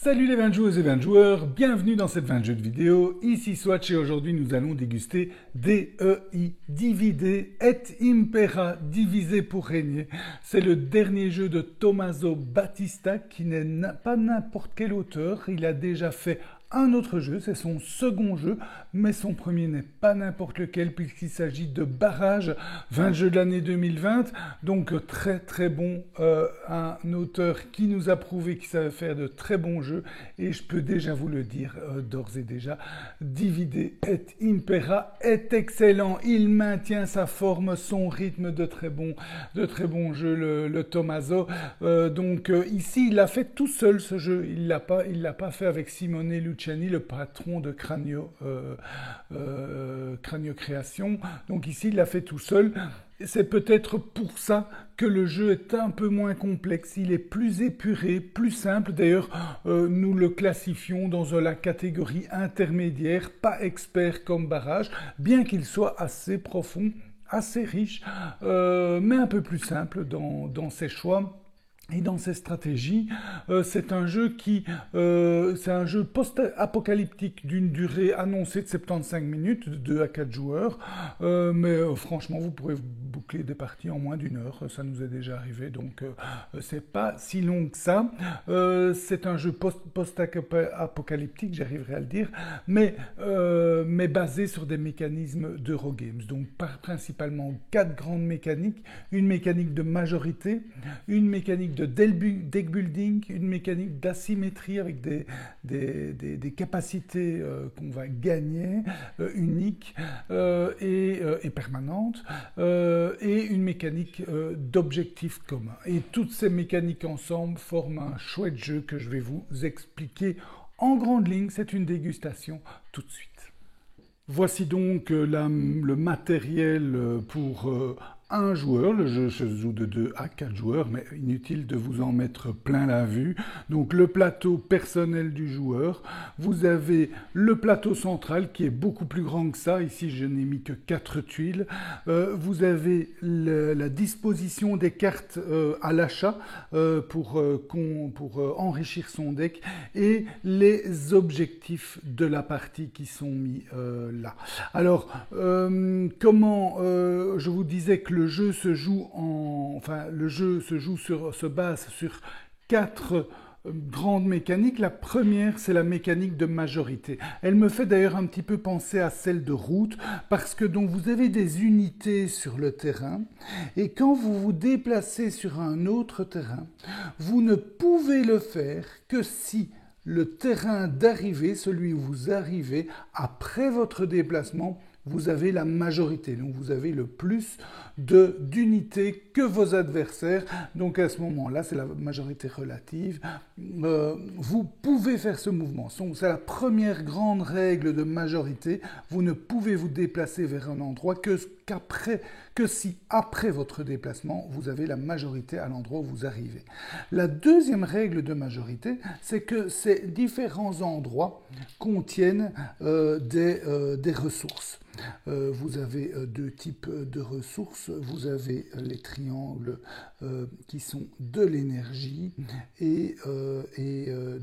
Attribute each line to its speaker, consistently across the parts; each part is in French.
Speaker 1: Salut les 20 joueuses et 20 joueurs, bienvenue dans cette 20 jeux de vidéo, ici Swatch et aujourd'hui nous allons déguster DEI, Divide et Impera, diviser pour régner. C'est le dernier jeu de Tommaso Battista qui n'est pas n'importe quel auteur, il a déjà fait un autre jeu, c'est son second jeu, mais son premier n'est pas n'importe lequel puisqu'il s'agit de Barrage, 20 jeux de l'année 2020, donc très très bon, un auteur qui nous a prouvé qu'il savait faire de très bons jeux et je peux déjà vous le dire d'ores et déjà, Divide et Impera est excellent, il maintient sa forme, son rythme de très bons jeux, le Tommaso, ici il l'a fait tout seul ce jeu, il l'a pas fait avec Simone Luciani, le patron de Cranio Création. Donc ici, il l'a fait tout seul. C'est peut-être pour ça que le jeu est un peu moins complexe. Il est plus épuré, plus simple. D'ailleurs, nous le classifions dans la catégorie intermédiaire, pas expert comme Barrage, bien qu'il soit assez profond, assez riche, mais un peu plus simple dans ses choix. Et dans ses stratégies, c'est un jeu post-apocalyptique d'une durée annoncée de 75 minutes, de 2 à 4 joueurs. Franchement, vous pourrez boucler des parties en moins d'une heure, ça nous est déjà arrivé, donc c'est pas si long que ça. C'est un jeu post-apocalyptique, j'arriverai à le dire, mais basé sur des mécanismes d'Eurogames. Donc principalement 4 grandes mécaniques, une mécanique de majorité, une mécanique de deck building, une mécanique d'asymétrie avec des capacités qu'on va gagner, uniques et permanentes, et une mécanique d'objectifs communs. Et toutes ces mécaniques ensemble forment un chouette jeu que je vais vous expliquer en grande ligne. C'est une dégustation tout de suite. Voici donc le matériel pour un joueur. Le jeu se joue de 2 à 4 joueurs, mais inutile de vous en mettre plein la vue. Donc le plateau personnel du joueur. Vous avez le plateau central qui est beaucoup plus grand que ça. Ici, je n'ai mis que 4 tuiles. Vous avez la disposition des cartes à l'achat pour enrichir son deck et les objectifs de la partie qui sont mis là. Alors, je vous disais que le jeu se base sur 4 grandes mécaniques. La première, c'est la mécanique de majorité. Elle me fait d'ailleurs un petit peu penser à celle de route, parce que donc vous avez des unités sur le terrain, et quand vous vous déplacez sur un autre terrain, vous ne pouvez le faire que si le terrain d'arrivée, celui où vous arrivez, après votre déplacement, vous avez la majorité. Donc vous avez le plus d'unités que vos adversaires. Donc à ce moment-là, c'est la majorité relative. Vous pouvez faire ce mouvement. C'est la première grande règle de majorité. Vous ne pouvez vous déplacer vers un endroit que si après votre déplacement, vous avez la majorité à l'endroit où vous arrivez. La deuxième règle de majorité, c'est que ces différents endroits contiennent des ressources. Vous avez 2 types de ressources. Vous avez les triangles qui sont de l'énergie et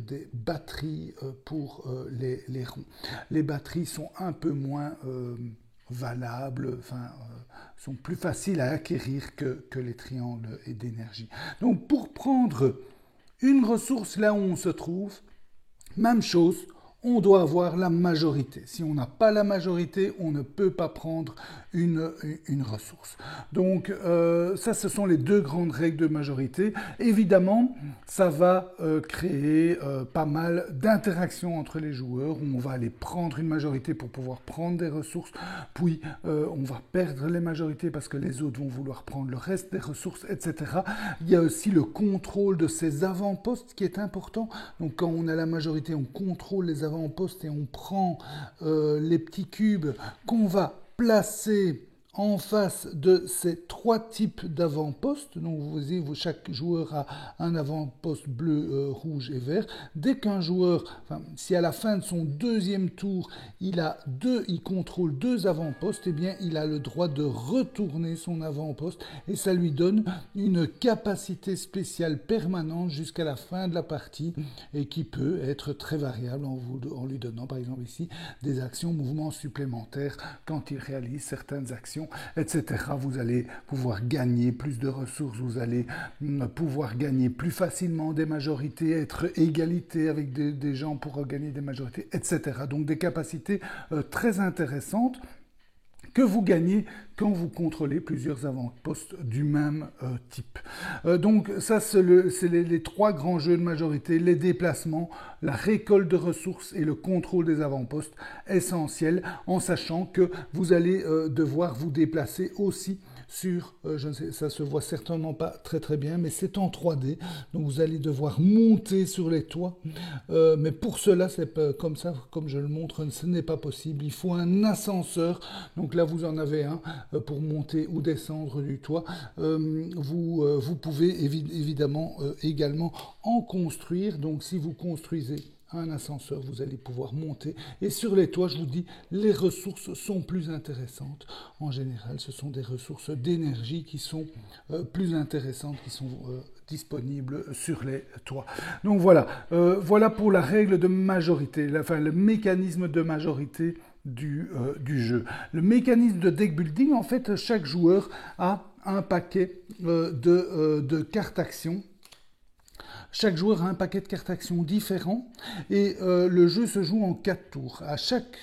Speaker 1: des batteries pour les ronds. Les batteries sont un peu moins valables, sont plus faciles à acquérir que les triangles et d'énergie. Donc pour prendre une ressource là où on se trouve, même chose, on doit avoir la majorité. Si on n'a pas la majorité, on ne peut pas prendre une ressource. Donc ça, ce sont les 2 grandes règles de majorité. Évidemment, ça va créer pas mal d'interactions entre les joueurs, où on va aller prendre une majorité pour pouvoir prendre des ressources, puis on va perdre les majorités parce que les autres vont vouloir prendre le reste des ressources, etc. Il y a aussi le contrôle de ces avant-postes qui est important. Donc quand on a la majorité, on contrôle les avant-postes et on prend les petits cubes qu'on va placer en face de ces trois types d'avant-postes. Donc vous voyez, chaque joueur a un avant-poste bleu, rouge et vert. Dès qu'un joueur, si à la fin de son deuxième tour, il contrôle deux avant-postes, eh bien il a le droit de retourner son avant-poste et ça lui donne une capacité spéciale permanente jusqu'à la fin de la partie et qui peut être très variable en lui donnant par exemple ici des actions, mouvements supplémentaires quand il réalise certaines actions, etc. Vous allez pouvoir gagner plus de ressources, vous allez pouvoir gagner plus facilement des majorités, être égalité avec des gens pour gagner des majorités, etc. Donc des capacités très intéressantes que vous gagnez quand vous contrôlez plusieurs avant-postes du même type. Donc ça, c'est les trois grands jeux de majorité, les déplacements, la récolte de ressources et le contrôle des avant-postes essentiels, en sachant que vous allez devoir vous déplacer aussi sur, je ne sais, ça se voit certainement pas très très bien, mais c'est en 3D, donc vous allez devoir monter sur les toits, mais pour cela, c'est pas comme ça, comme je le montre, ce n'est pas possible, il faut un ascenseur, donc là vous en avez un pour monter ou descendre du toit, vous pouvez évidemment également en construire, donc si vous construisez un ascenseur, vous allez pouvoir monter. Et sur les toits, je vous dis, les ressources sont plus intéressantes. En général, ce sont des ressources d'énergie qui sont plus intéressantes, qui sont disponibles sur les toits. Donc voilà, voilà pour la règle de majorité, le mécanisme de majorité du jeu. Le mécanisme de deck building, en fait, chaque joueur a un paquet de cartes actions. Chaque joueur a un paquet de cartes actions différents et le jeu se joue en 4 tours. À chaque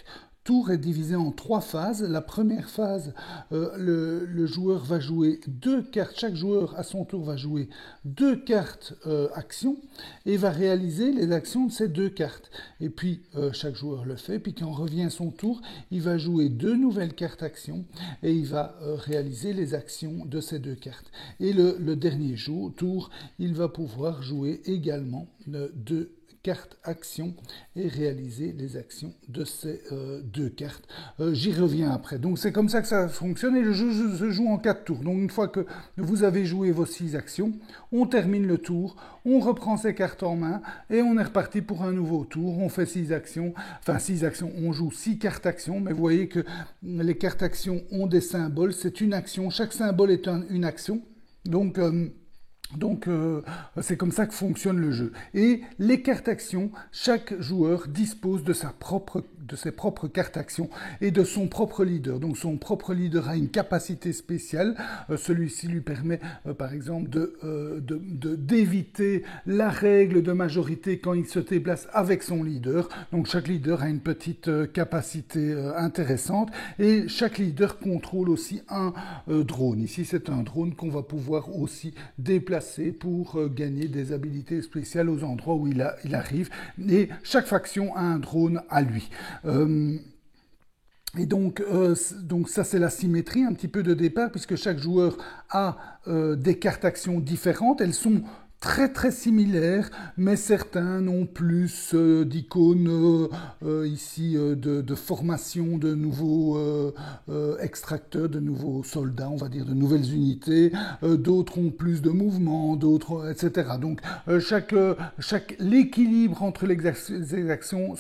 Speaker 1: tour est divisé en 3 phases. La première phase, le joueur va jouer 2 cartes. Chaque joueur à son tour va jouer 2 cartes actions et va réaliser les actions de ces 2 cartes. Et puis chaque joueur le fait. Puis quand revient son tour, il va jouer 2 nouvelles cartes actions et il va réaliser les actions de ces 2 cartes. Et le dernier tour, il va pouvoir jouer également 2 cartes actions et réaliser les actions de ces 2 cartes. J'y reviens après. Donc c'est comme ça que ça fonctionne et le jeu se joue en 4 tours. Donc une fois que vous avez joué vos 6 actions, on termine le tour, on reprend ses cartes en main et on est reparti pour un nouveau tour. On fait 6 actions, on joue 6 cartes actions, mais vous voyez que les cartes actions ont des symboles, c'est une action, chaque symbole est une action. Donc, c'est comme ça que fonctionne le jeu. Et les cartes actions, chaque joueur dispose de ses propres cartes actions et de son propre leader. Donc, son propre leader a une capacité spéciale. Celui-ci lui permet, par exemple, d'éviter la règle de majorité quand il se déplace avec son leader. Donc, chaque leader a une petite capacité intéressante. Et chaque leader contrôle aussi un drone. Ici, c'est un drone qu'on va pouvoir aussi déplacer pour gagner des habilités spéciales aux endroits où il arrive. Et chaque faction a un drone à lui. Et donc ça c'est la symétrie un petit peu de départ, puisque chaque joueur a des cartes actions différentes. Elles sont très très similaires, mais certains n'ont plus d'icônes ici de formation de nouveaux extracteurs, de nouveaux soldats, on va dire de nouvelles unités, d'autres ont plus de mouvements, d'autres, etc. Donc l'équilibre entre les actions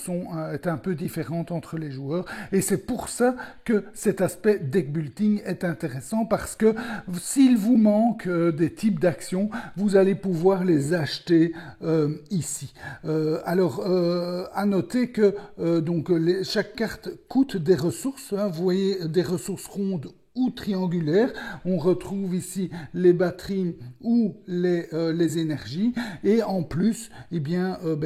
Speaker 1: est un peu différent entre les joueurs, et c'est pour ça que cet aspect deck building est intéressant, parce que s'il vous manque des types d'actions, vous allez pouvoir les acheter ici. À noter que chaque carte coûte des ressources. Vous voyez, des ressources rondes ou triangulaires. On retrouve ici les batteries ou les énergies. Et en plus,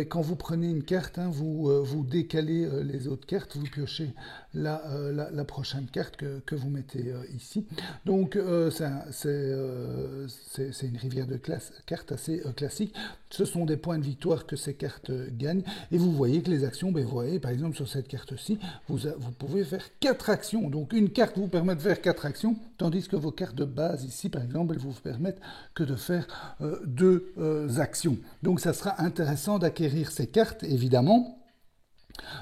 Speaker 1: quand vous prenez une carte, vous décalez les autres cartes, vous piochez la prochaine carte que vous mettez ici. Donc c'est une rivière de cartes assez classique. Ce sont des points de victoire que ces cartes gagnent. Et vous voyez que les actions, vous voyez par exemple sur cette carte-ci, vous pouvez faire 4 actions. Donc une carte vous permet de faire 4 actions, tandis que vos cartes de base ici par exemple, elles vous permettent que de faire 2 actions. Donc ça sera intéressant d'acquérir ces cartes évidemment.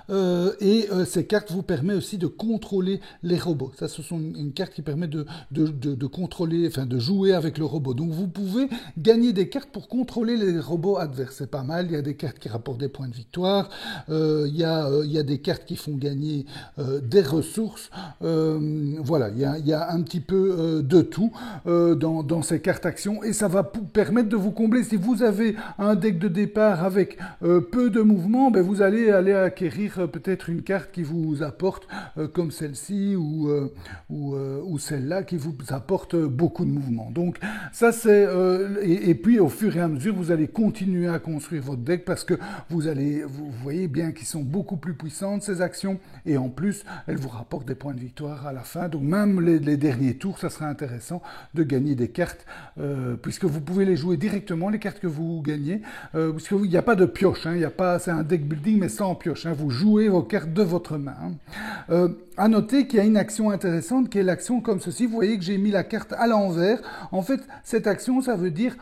Speaker 1: Ces cartes vous permettent aussi de contrôler les robots. Ça, ce sont une carte qui permet de contrôler, enfin de jouer avec le robot. Donc vous pouvez gagner des cartes pour contrôler les robots adverses. C'est pas mal. Il y a des cartes qui rapportent des points de victoire. Il y a des cartes qui font gagner des ressources. Voilà, il y a un petit peu de tout dans ces cartes actions. Et ça va permettre de vous combler. Si vous avez un deck de départ avec peu de mouvements, ben vous allez aller acquérir peut-être une carte qui vous apporte, comme celle-ci ou celle-là, qui vous apporte beaucoup de mouvements. Donc ça c'est... et puis au fur et à mesure, vous allez continuer à construire votre deck parce que vous voyez bien qu'ils sont beaucoup plus puissantes, ces actions, et en plus, elles vous rapportent des points de victoire à la fin. Donc même les derniers tours, ça sera intéressant de gagner des cartes, puisque vous pouvez les jouer directement, les cartes que vous gagnez, puisqu'il n'y a pas de pioche, hein, c'est un deck building, mais sans pioche. Hein, vous jouez vos cartes de votre main. À noter qu'il y a une action intéressante qui est l'action comme ceci. Vous voyez que j'ai mis la carte à l'envers. En fait, cette action, ça veut dire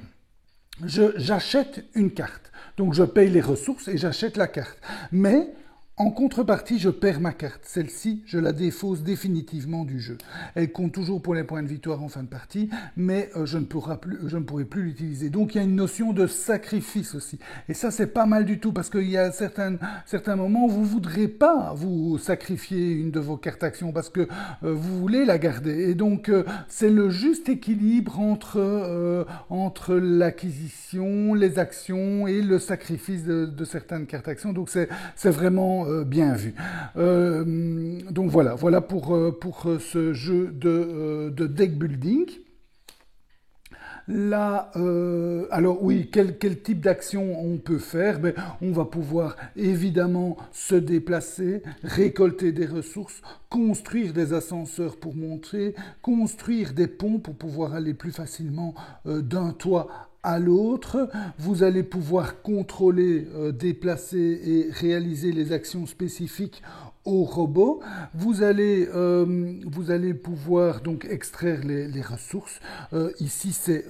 Speaker 1: j'achète une carte. Donc je paye les ressources et j'achète la carte. Mais en contrepartie, je perds ma carte. Celle-ci, je la défausse définitivement du jeu. Elle compte toujours pour les points de victoire en fin de partie, mais je ne pourrai plus l'utiliser. Donc il y a une notion de sacrifice aussi. Et ça, c'est pas mal du tout, parce qu'il y a certains moments où vous ne voudrez pas vous sacrifier une de vos cartes actions, parce que vous voulez la garder. Et donc, c'est le juste équilibre entre l'acquisition, les actions et le sacrifice de certaines cartes actions. Donc c'est vraiment bien vu. Donc voilà pour ce jeu de deck building. Là, alors oui, quel type d'action on peut faire? On va pouvoir évidemment se déplacer, récolter des ressources, construire des ascenseurs pour monter, construire des ponts pour pouvoir aller plus facilement d'un toit à l'autre. Vous allez pouvoir contrôler, déplacer et réaliser les actions spécifiques au robot. Vous allez pouvoir donc extraire les ressources. Ici, c'est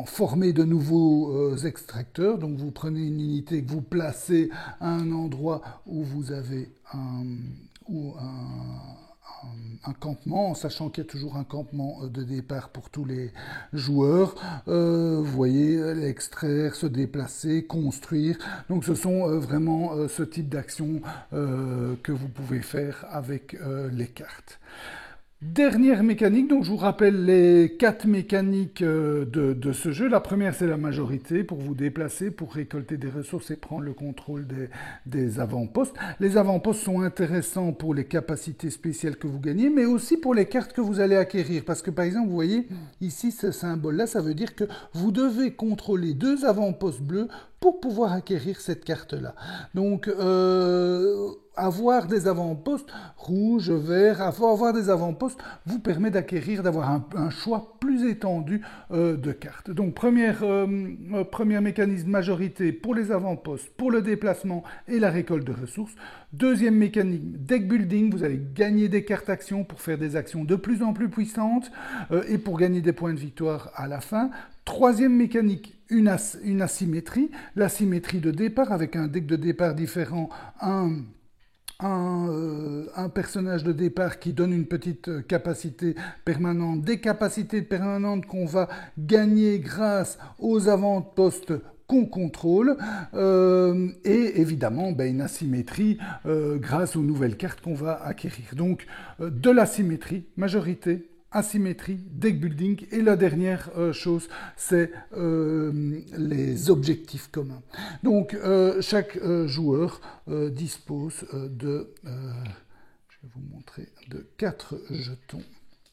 Speaker 1: former de nouveaux extracteurs. Donc, vous prenez une unité que vous placez à un endroit où vous avez un campement, en sachant qu'il y a toujours un campement de départ pour tous les joueurs. Vous voyez, extraire, se déplacer, construire. Donc ce sont vraiment ce type d'actions que vous pouvez faire avec les cartes. Dernière mécanique, donc je vous rappelle les 4 mécaniques de ce jeu. La première, c'est la majorité, pour vous déplacer, pour récolter des ressources et prendre le contrôle des avant-postes. Les avant-postes sont intéressants pour les capacités spéciales que vous gagnez, mais aussi pour les cartes que vous allez acquérir. Parce que par exemple, vous voyez, ici, ce symbole-là, ça veut dire que vous devez contrôler 2 avant-postes bleus pour pouvoir acquérir cette carte-là. Donc, avoir des avant-postes rouges, verts, avoir des avant-postes vous permet d'acquérir, d'avoir un choix plus étendu de cartes. Donc, premier mécanisme, majorité pour les avant-postes, pour le déplacement et la récolte de ressources. Deuxième mécanisme, deck building, vous allez gagner des cartes actions pour faire des actions de plus en plus puissantes et pour gagner des points de victoire à la fin. Troisième mécanique, une asymétrie, l'asymétrie de départ avec un deck de départ différent, un personnage de départ qui donne une petite capacité permanente, des capacités permanentes qu'on va gagner grâce aux avant-postes qu'on contrôle, et évidemment une asymétrie grâce aux nouvelles cartes qu'on va acquérir. Donc de l'asymétrie, majorité, asymétrie, deck building, et la dernière chose, c'est les objectifs communs. Donc chaque joueur dispose de, je vais vous montrer, de 4 jetons,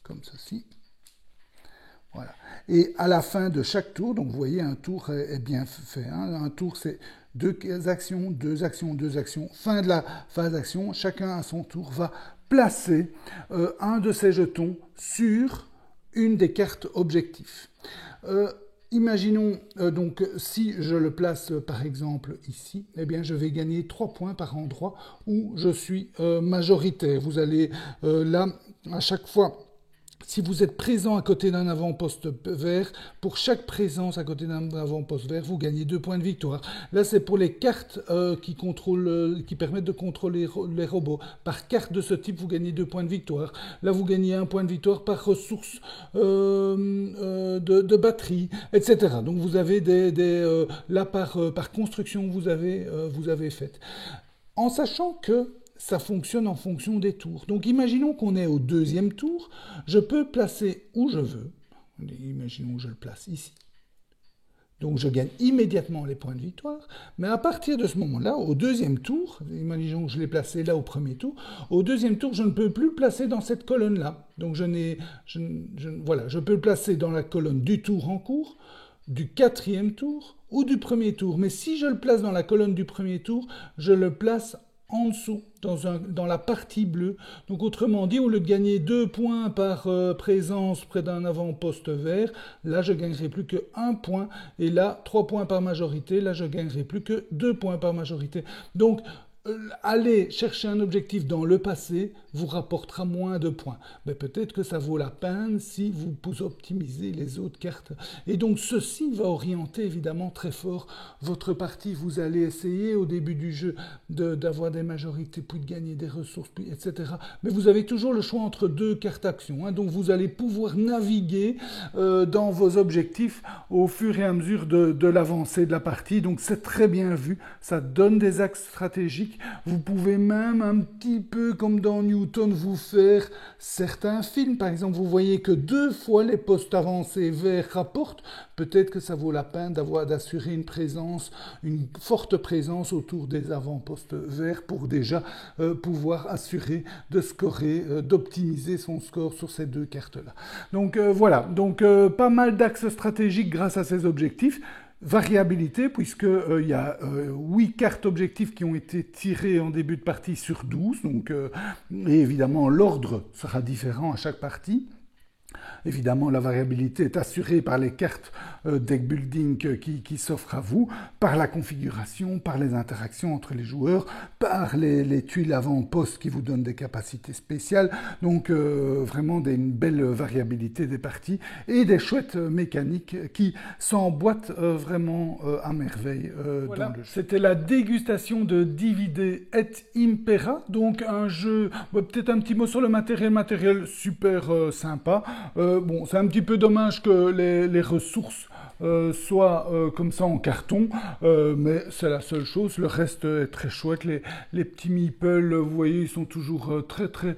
Speaker 1: comme ceci. Voilà. Et à la fin de chaque tour, donc vous voyez, un tour est bien fait. Hein. Un tour, c'est 2 actions, 2 actions, 2 actions. Fin de la phase d'action, chacun à son tour va placer un de ces jetons sur une des cartes objectifs. Imaginons donc si je le place par exemple ici, eh bien je vais gagner 3 points par endroit où je suis majoritaire. Vous allez là, à chaque fois si vous êtes présent à côté d'un avant-poste vert, pour chaque présence à côté d'un avant-poste vert, vous gagnez 2 points de victoire. Là, c'est pour les cartes qui permettent de contrôler les robots. Par carte de ce type, vous gagnez 2 points de victoire. Là, vous gagnez 1 point de victoire par ressource de batterie, etc. Donc, vous avez là, par construction, vous avez fait. En sachant que ça fonctionne en fonction des tours. Donc imaginons qu'on est au 2e tour, je peux placer où je veux. Imaginons que je le place ici. Donc je gagne immédiatement les points de victoire, mais à partir de ce moment-là, au 2e tour, imaginons que je l'ai placé là au 1er tour, au 2e tour, je ne peux plus le placer dans cette colonne-là. Donc voilà, je peux le placer dans la colonne du tour en cours, du 4e tour ou du 1er tour. Mais si je le place dans la colonne du 1er tour, je le place en dessous, dans la partie bleue. Donc autrement dit, au lieu de gagner 2 points par présence près d'un avant-poste vert, là je gagnerai plus que 1 point, et là 3 points par majorité, là je gagnerai plus que 2 points par majorité. Donc aller chercher un objectif dans le passé vous rapportera moins de points. Mais peut-être que ça vaut la peine si vous optimisez les autres cartes. Et donc ceci va orienter évidemment très fort votre partie. Vous allez essayer au début du jeu d'avoir des majorités, puis de gagner des ressources, puis, etc. Mais vous avez toujours le choix entre 2 cartes actions. Hein. Donc vous allez pouvoir naviguer dans vos objectifs au fur et à mesure de l'avancée de la partie. Donc c'est très bien vu. Ça donne des axes stratégiques. Vous pouvez même un petit peu comme dans Newton vous faire certains films. Par exemple, vous voyez que 2 fois les postes avancés verts rapportent. Peut-être que ça vaut la peine d'assurer une forte présence autour des avant-postes verts pour déjà pouvoir assurer de scorer, d'optimiser son score sur ces 2 cartes-là. Donc voilà, donc pas mal d'axes stratégiques grâce à ces objectifs. Variabilité, puisqu'il y a 8 cartes objectifs qui ont été tirées en début de partie sur 12, donc, et évidemment l'ordre sera différent à chaque partie. Évidemment, la variabilité est assurée par les cartes deck building qui s'offrent à vous, par la configuration, par les interactions entre les joueurs, par les tuiles avant-poste qui vous donnent des capacités spéciales. Donc vraiment une belle variabilité des parties et des chouettes mécaniques qui s'emboîtent vraiment à merveille voilà. Dans le jeu. C'était la dégustation de Divide et Impera, donc un jeu, peut-être un petit mot sur le matériel super sympa. Bon, c'est un petit peu dommage que les ressources soient comme ça en carton, mais c'est la seule chose. Le reste est très chouette. Les petits meeples, vous voyez, ils sont toujours très très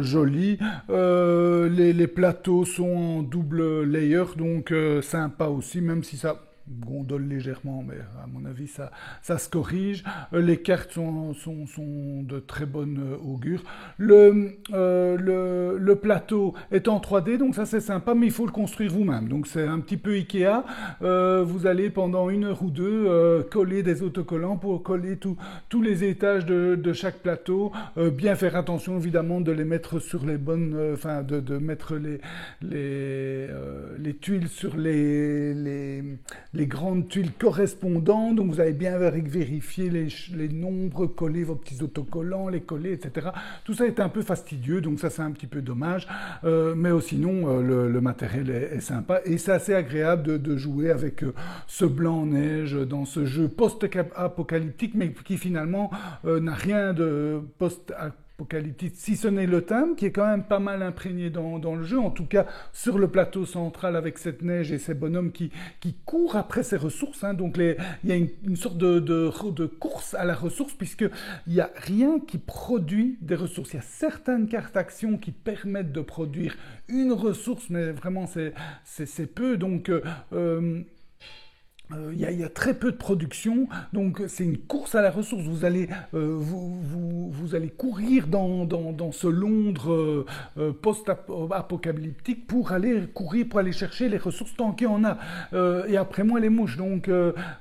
Speaker 1: jolis. Les plateaux sont en double layer, donc sympa aussi, même si ça gondole légèrement, mais à mon avis, ça se corrige. Les cartes sont de très bonne augure. Le plateau est en 3D, donc ça c'est sympa, mais il faut le construire vous-même. Donc c'est un petit peu Ikea. Vous allez pendant 1 heure ou 2 coller des autocollants pour coller tous les étages de chaque plateau. Bien faire attention évidemment de les mettre sur les bonnes, de mettre les tuiles sur les grandes tuiles correspondantes, donc vous allez bien vérifier les nombres, coller vos petits autocollants, les coller, etc. Tout ça est un peu fastidieux, donc ça c'est un petit peu dommage, mais sinon le matériel est sympa et c'est assez agréable de jouer avec ce blanc-neige dans ce jeu post-apocalyptique, mais qui finalement n'a rien de post-apocalyptique, si ce n'est le thème, qui est quand même pas mal imprégné dans le jeu, en tout cas sur le plateau central avec cette neige et ces bonhommes qui courent après ces ressources. Hein. Donc il y a une sorte de course à la ressource, puisqu'il n'y a rien qui produit des ressources. Il y a certaines cartes actions qui permettent de produire une ressource, mais vraiment c'est peu. Donc il y a très peu de production, donc c'est une course à la ressource. Vous allez courir dans ce Londres post-apocalyptique pour aller chercher les ressources tant qu'il y en a. Et après moi les mouches. Donc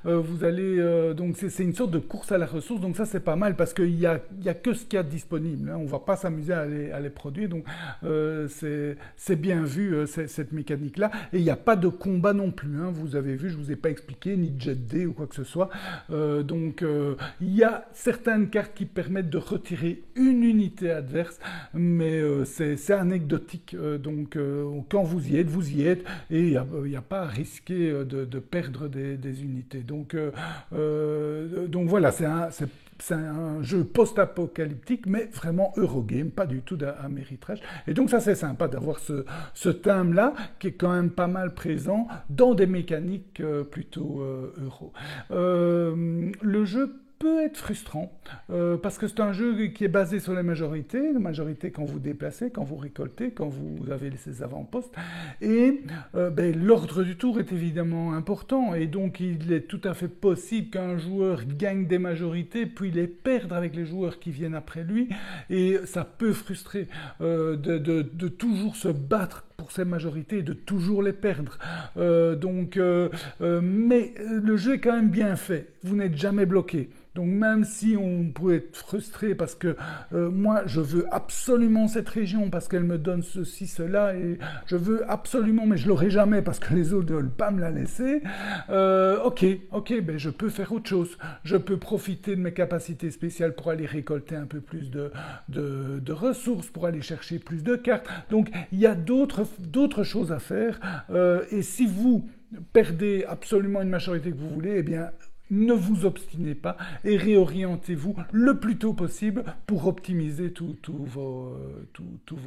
Speaker 1: vous allez donc c'est une sorte de course à la ressource. Donc ça c'est pas mal parce qu'il y a que ce qu'il y a de disponible. Hein. On va pas s'amuser à les produire. Donc c'est bien vu cette mécanique là. Et il n'y a pas de combat non plus. Hein. Vous avez vu, je vous ai pas expliqué compliqué, ni jet dé ou quoi que ce soit. Donc il y a certaines cartes qui permettent de retirer une unité adverse, mais c'est anecdotique. Donc quand vous y êtes, et il n'y a pas à risquer de perdre des unités. Donc voilà, c'est un jeu post-apocalyptique, mais vraiment Eurogame, pas du tout d'Améritrash. Et donc ça c'est sympa d'avoir ce thème-là, qui est quand même pas mal présent dans des mécaniques plutôt euro. Le jeu peut être frustrant, parce que c'est un jeu qui est basé sur la majorité quand vous déplacez, quand vous récoltez, quand vous avez ces avant-postes, et l'ordre du tour est évidemment important, et donc il est tout à fait possible qu'un joueur gagne des majorités, puis les perdre avec les joueurs qui viennent après lui, et ça peut frustrer de toujours se battre pour ces majorités et de toujours les perdre. Mais le jeu est quand même bien fait, vous n'êtes jamais bloqué. Donc même si on peut être frustré parce que moi je veux absolument cette région parce qu'elle me donne ceci, cela, et je veux absolument, mais je l'aurai jamais parce que les autres ne veulent pas me la laisser, ok, je peux faire autre chose. Je peux profiter de mes capacités spéciales pour aller récolter un peu plus de ressources, pour aller chercher plus de cartes. Donc il y a d'autres choses à faire, et si vous perdez absolument une majorité que vous voulez, eh bien ne vous obstinez pas et réorientez-vous le plus tôt possible pour optimiser tous vos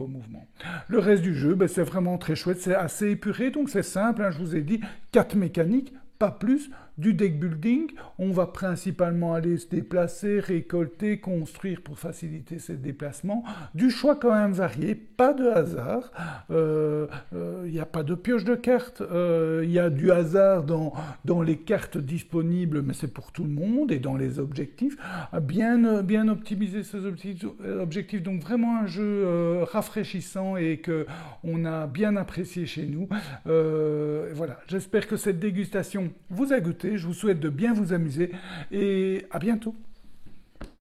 Speaker 1: mouvements. Le reste du jeu, c'est vraiment très chouette, c'est assez épuré, donc c'est simple, hein, je vous ai dit, 4 mécaniques, pas plus, du deck building, on va principalement aller se déplacer, récolter, construire pour faciliter ces déplacements, du choix quand même varié, pas de hasard, il n'y a pas de pioche de cartes, il y a du hasard dans les cartes disponibles, mais c'est pour tout le monde, et dans les objectifs, bien optimiser ces objectifs, donc vraiment un jeu rafraîchissant et qu'on a bien apprécié chez nous. Voilà, j'espère que cette dégustation vous a goûté. Je vous souhaite de bien vous amuser et à bientôt.